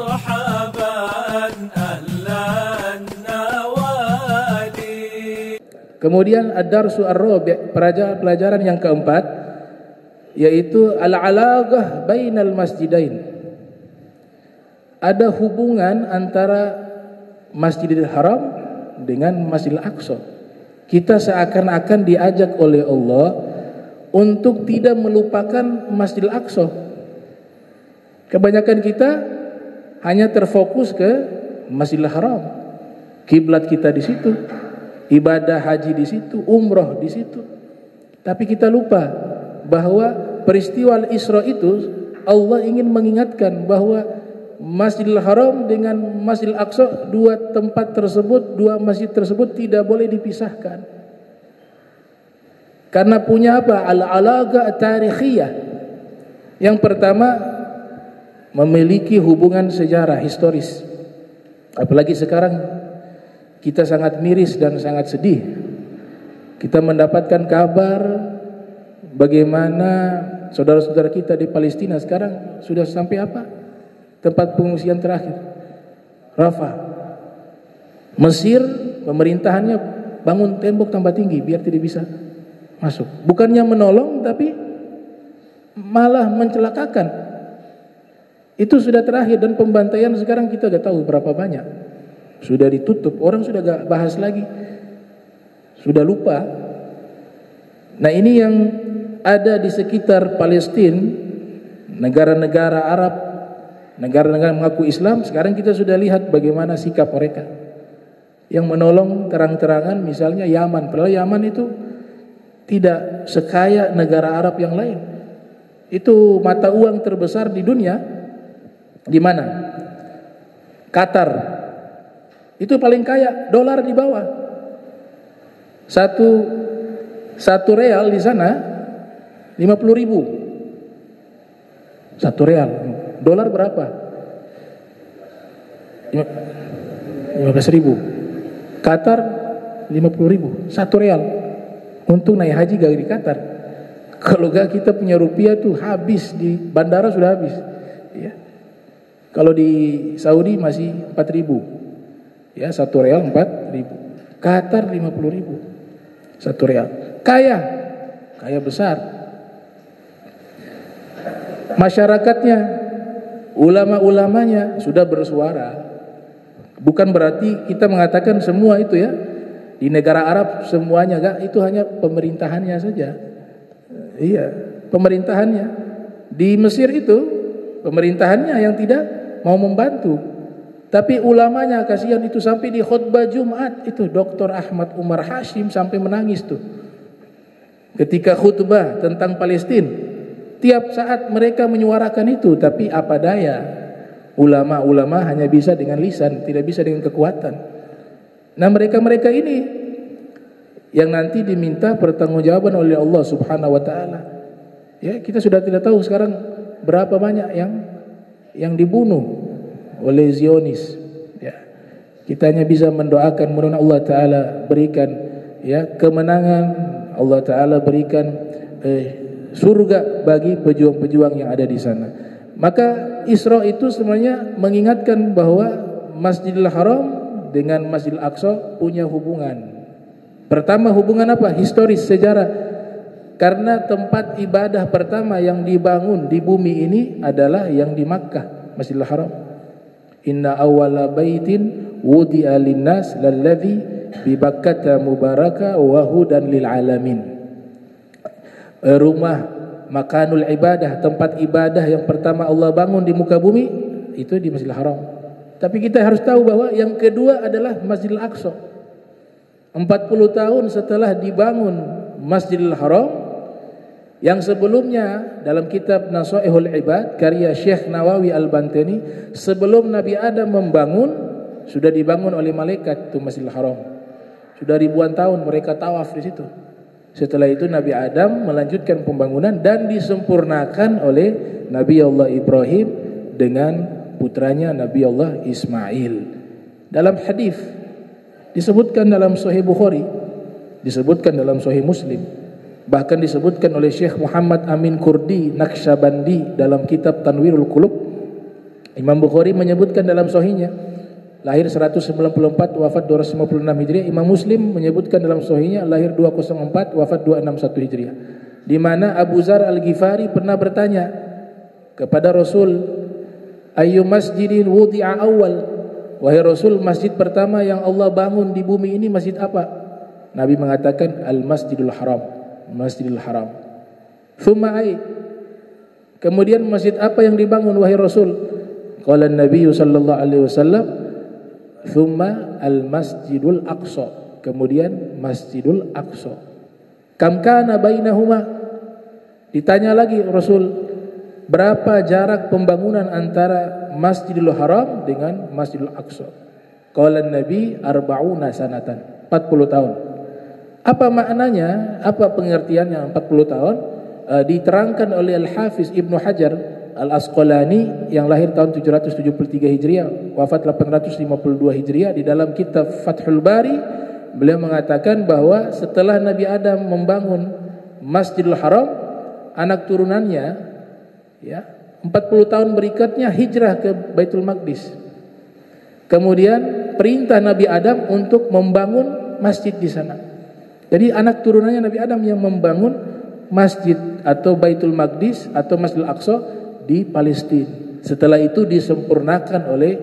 مرحبا أهلا النوادي. Kemudian ad-darsu ar-rabi', pelajaran yang keempat, yaitu al-alaqah bainal masjidain. Ada hubungan antara Masjidil Haram dengan Masjidil Aqsa. Kita seakan-akan diajak oleh Allah untuk tidak melupakan Masjidil Aqsa. Kebanyakan kita hanya terfokus ke Masjidil Haram. Kiblat kita di situ, ibadah haji di situ, umroh di situ. Tapi kita lupa bahwa peristiwa Al-Isra itu Allah ingin mengingatkan bahwa Masjidil Haram dengan Masjidil Aqsa, dua tempat tersebut, dua masjid tersebut tidak boleh dipisahkan. Karena punya apa? Al-alaqa tarikhiyah. Yang pertama, memiliki hubungan sejarah historis. Apalagi sekarang kita sangat miris dan sangat sedih. Kita mendapatkan kabar bagaimana saudara-saudara kita di Palestina sekarang sudah sampai apa? Tempat pengungsian terakhir, Rafah. Mesir pemerintahannya bangun tembok tambah tinggi biar tidak bisa masuk. Bukannya menolong tapi malah mencelakakan. Itu sudah terakhir, dan pembantaian sekarang kita sudah tahu berapa banyak. Sudah ditutup, orang sudah gak bahas lagi, sudah lupa. Nah, ini yang ada di sekitar Palestina, negara-negara Arab, negara-negara mengaku Islam. Sekarang kita sudah lihat bagaimana sikap mereka yang menolong terang-terangan. Misalnya Yaman, padahal Yaman itu tidak sekaya negara Arab yang lain. Itu mata uang terbesar di dunia. Di mana? Qatar. Itu paling kaya, dolar di bawah. Satu real di sana 50.000. Satu real. Dolar berapa? 15.000. Qatar 50.000. Satu real. Untung naik haji gak di Qatar. Kalau gak kita punya rupiah tuh habis, di bandara sudah habis. Ya. Kalau di Saudi masih 4.000. Ya, satu real 4.000. Qatar 50.000. Satu real. Kaya besar. Masyarakatnya, ulama-ulamanya sudah bersuara. Bukan berarti kita mengatakan semua itu ya. Di negara Arab semuanya gak, itu hanya pemerintahannya saja. Iya, pemerintahannya. Di Mesir itu pemerintahannya yang tidak mau membantu. Tapi ulamanya kasihan, itu sampai di khutbah Jumat itu Dr. Ahmad Umar Hashim sampai menangis tuh. Ketika khutbah tentang Palestina, tiap saat mereka menyuarakan itu, tapi apa daya, ulama-ulama hanya bisa dengan lisan, tidak bisa dengan kekuatan. Nah, mereka-mereka ini yang nanti diminta pertanggungjawaban oleh Allah Subhanahu wa taala. Ya, kita sudah tidak tahu sekarang berapa banyak yang dibunuh oleh Zionis. Ya. Kita hanya bisa mendoakan mudah-mudahan Allah taala berikan ya kemenangan, Allah taala berikan surga bagi pejuang-pejuang yang ada di sana. Maka Isra itu sebenarnya mengingatkan bahwa Masjidil Haram dengan Masjidil Aqsa punya hubungan. Pertama, hubungan apa? Historis, sejarah. Karena tempat ibadah pertama yang dibangun di bumi ini adalah yang di Makkah, Masjidil Haram. Inna awwala baitin wudi'a linnas lalladzi bi Bakkata mubaraka wa hudan lil alamin. Rumah makanul ibadah, tempat ibadah yang pertama Allah bangun di muka bumi itu di Masjidil Haram. Tapi kita harus tahu bahwa yang kedua adalah Masjidil Aqsa. 40 tahun setelah dibangun Masjidil Haram, yang sebelumnya dalam kitab Nasaihul Ibad karya Syekh Nawawi Al-Bantani, sebelum Nabi Adam membangun sudah dibangun oleh malaikat itu Masjidil Haram. Sudah ribuan tahun mereka tawaf di situ. Setelah itu Nabi Adam melanjutkan pembangunan dan disempurnakan oleh Nabi Allah Ibrahim dengan putranya Nabi Allah Ismail. Dalam hadis disebutkan dalam Sahih Bukhari, disebutkan dalam Sahih Muslim, bahkan disebutkan oleh Syekh Muhammad Amin Kurdi Naqsyabandi dalam kitab Tanwirul Qulub, Imam Bukhari menyebutkan dalam sahihnya lahir 194, wafat 256 Hijriah. Imam Muslim menyebutkan dalam sahihnya lahir 204, wafat 261 Hijriah. Di mana Abu Dzar Al-Ghifari pernah bertanya kepada Rasul, "Ayyu masjidin wudi'a awal?" Wahai Rasul, masjid pertama yang Allah bangun di bumi ini masjid apa? Nabi mengatakan Al-Masjidul Haram, Masjidil Haram. Thumma ai? Kemudian masjid apa yang dibangun wahai Rasul? Qala Nabi sallallahu alaihi wasallam, "Thumma Al-Masjidul Aqsa." Kemudian Masjidul Aqsa. Kam kana bainahuma? Ditanya lagi Rasul, berapa jarak pembangunan antara Masjidil Haram dengan Masjidil Aqsa? Qala Nabi 40 sanatan, 40 tahun. Apa maknanya? Apa pengertiannya 40 tahun? Diterangkan oleh Al-Hafiz Ibnu Hajar Al-Asqalani yang lahir tahun 773 Hijriah, wafat 852 Hijriah. Di dalam kitab Fathul Bari, beliau mengatakan bahwa setelah Nabi Adam membangun Masjidil Haram, anak turunannya ya 40 tahun berikutnya hijrah ke Baitul Maqdis. Kemudian perintah Nabi Adam untuk membangun masjid di sana. Jadi anak turunannya Nabi Adam yang membangun masjid atau Baitul Maqdis atau Masjidil Aqsa di Palestina. Setelah itu disempurnakan oleh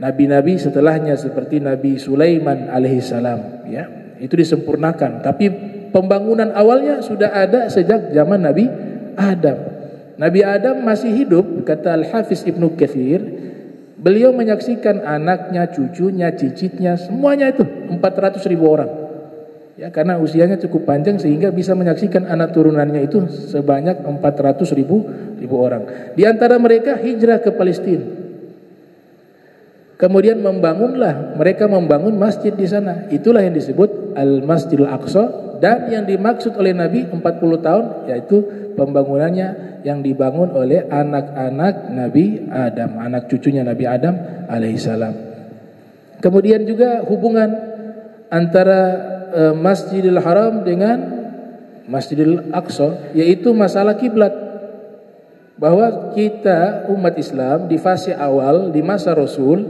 nabi-nabi setelahnya seperti Nabi Sulaiman alaihissalam, ya. Itu disempurnakan. Tapi pembangunan awalnya sudah ada sejak zaman Nabi Adam. Nabi Adam masih hidup, kata Al-Hafiz Ibnu Katsir, beliau menyaksikan anaknya, cucunya, cicitnya, semuanya itu 400.000 orang. Ya, karena usianya cukup panjang sehingga bisa menyaksikan anak turunannya itu sebanyak 400.000 orang. Di antara mereka hijrah ke Palestina. Kemudian mereka membangun masjid di sana. Itulah yang disebut Al-Masjidil Aqsa, dan yang dimaksud oleh Nabi 40 tahun yaitu pembangunannya yang dibangun oleh anak-anak Nabi Adam, anak cucunya Nabi Adam alaihissalam. Kemudian juga hubungan antara Masjidil Haram dengan Masjidil Aqsa yaitu masalah kiblat. Bahwa kita umat Islam di fase awal di masa Rasul,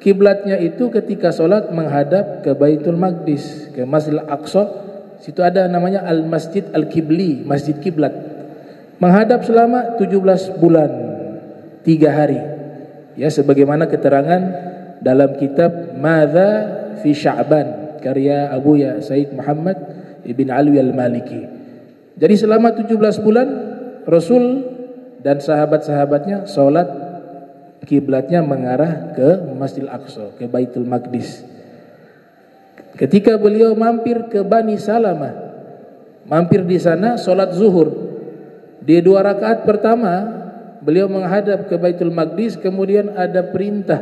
kiblatnya itu ketika sholat menghadap ke Baitul Maqdis, ke Masjidil Aqsa. Situ ada namanya Al-Masjid Al-Qibli, Masjid Kiblat. Menghadap selama 17 bulan 3 hari. Ya, sebagaimana keterangan dalam kitab Madza fi Sya'ban karya Abu Ya Said Muhammad Ibn Alwi Al-Maliki. Jadi selama 17 bulan Rasul dan sahabat-sahabatnya sholat kiblatnya mengarah ke Masjidil Aqsa, ke Baitul Maqdis. Ketika beliau mampir ke Bani Salamah, mampir di sana sholat zuhur. Di 2 rakaat pertama beliau menghadap ke Baitul Maqdis, kemudian ada perintah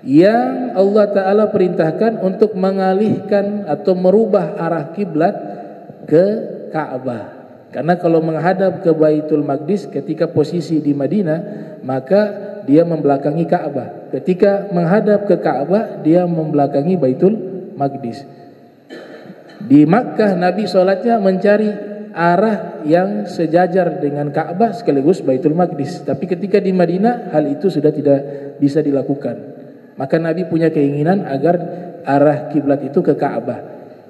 yang Allah Ta'ala perintahkan untuk mengalihkan atau merubah arah kiblat ke Ka'bah. Karena kalau menghadap ke Baitul Maqdis ketika posisi di Madinah, maka dia membelakangi Ka'bah. Ketika menghadap ke Ka'bah, dia membelakangi Baitul Maqdis. Di Makkah Nabi sholatnya mencari arah yang sejajar dengan Ka'bah sekaligus Baitul Maqdis. Tapi ketika di Madinah hal itu sudah tidak bisa dilakukan. Maka Nabi punya keinginan agar arah kiblat itu ke Ka'bah.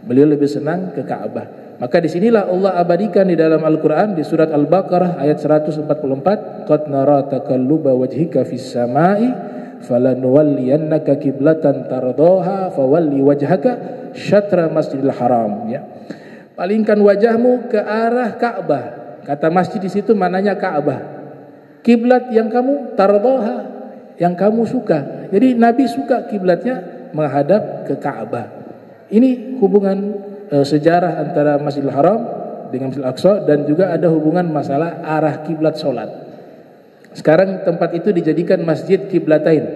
Beliau lebih senang ke Ka'bah. Maka disinilah Allah abadikan di dalam Al-Quran di surat Al-Baqarah ayat 144, "Qad nara taqalluba wajhika fis sama'i falanuwalliyannaka kiblatan tardaha fawalli wajhaka syatra Masjidil Haram." Ya. Palingkan wajahmu ke arah Ka'bah. Kata masjid di situ maknanya Ka'bah. Kiblat yang kamu tardaha, yang kamu suka. Jadi Nabi suka kiblatnya menghadap ke Ka'bah. Ini hubungan sejarah antara Masjidil Haram dengan Masjidil Aqsa, dan juga ada hubungan masalah arah kiblat sholat. Sekarang tempat itu dijadikan Masjid Kiblatain,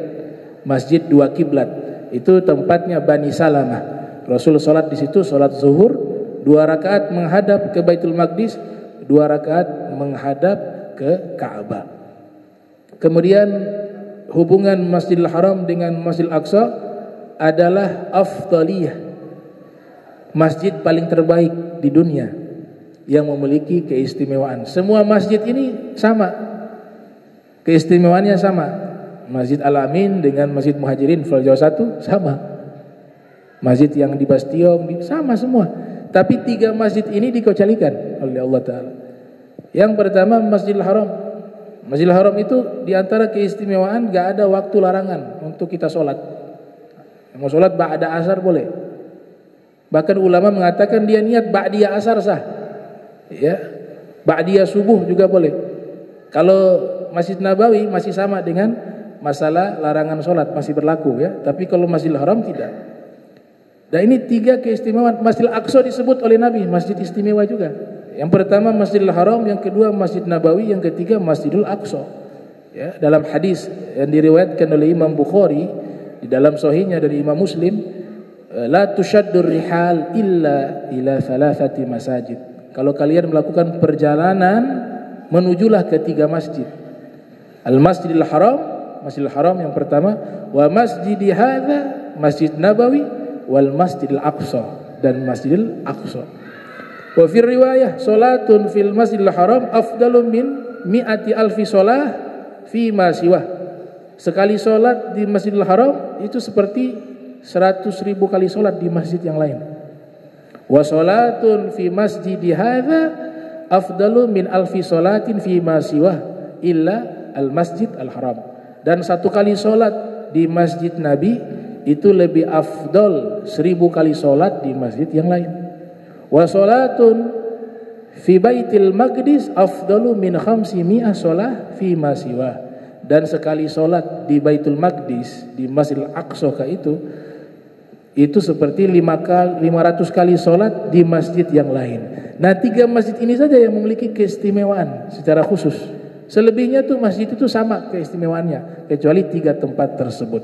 Masjid 2 kiblat. Itu tempatnya Bani Salamah. Rasul sholat di situ, sholat zuhur 2 rakaat menghadap ke Baitul Maqdis, 2 rakaat menghadap ke Ka'bah. Kemudian hubungan Masjidil Haram dengan Masjidil Aqsa adalah afdaliyah, masjid paling terbaik di dunia yang memiliki keistimewaan. Semua masjid ini sama. Keistimewaannya sama. Masjid Al-Amin dengan Masjid Muhajirin Faljau 1 sama. Masjid yang di Bastion sama semua. Tapi 3 masjid ini dikecualikan oleh Allah Ta'ala. Yang pertama Masjidil Haram. Masjidil Haram itu diantara keistimewaan gak ada waktu larangan untuk kita sholat. Mau sholat ba'da asar boleh. Bahkan ulama mengatakan dia niat ba'diyah asar sah. Ya, ba'diyah subuh juga boleh. Kalau Masjid Nabawi masih sama dengan masalah larangan sholat masih berlaku ya. Tapi kalau Masjidil Haram tidak. Dan ini 3 keistimewaan. Masjidil Aqsa disebut oleh Nabi masjid istimewa juga. Yang pertama Masjidil Haram, yang kedua Masjid Nabawi, yang ketiga Masjidil Aqsa. Ya, dalam hadis yang diriwayatkan oleh Imam Bukhari di dalam sahihnya dari Imam Muslim, la tushaddur rihal illa ila 3 masajid. Kalau kalian melakukan perjalanan, menujulah ke 3 masjid. Al-Masjidil Haram, Masjidil Haram yang pertama, wa masjidi hadza, Masjid Nabawi, wal Masjidil Aqsa, dan Masjidil Aqsa. Wa fi riwayah salatun fil Masjidil Haram afdalu min mi'ati alfi shalah fi ma siwa. Sekali salat di Masjidil Haram itu seperti 100.000 kali salat di masjid yang lain. Wa salatun fi masjidi hadza afdalu min alfi salatin fi ma siwa illa al Masjid al Haram. Dan 1 kali salat di Masjid Nabi itu lebih afdal 1000 kali salat di masjid yang lain. Wa salatun fi Baitil Maqdis afdalu min 500 shalah fi ma siwa. Dan sekali salat di Baitul Maqdis, di Masjidil Aqsa itu seperti 500 kali salat di masjid yang lain. Nah, 3 masjid ini saja yang memiliki keistimewaan secara khusus. Selebihnya tuh masjid itu sama keistimewaannya kecuali 3 tempat tersebut.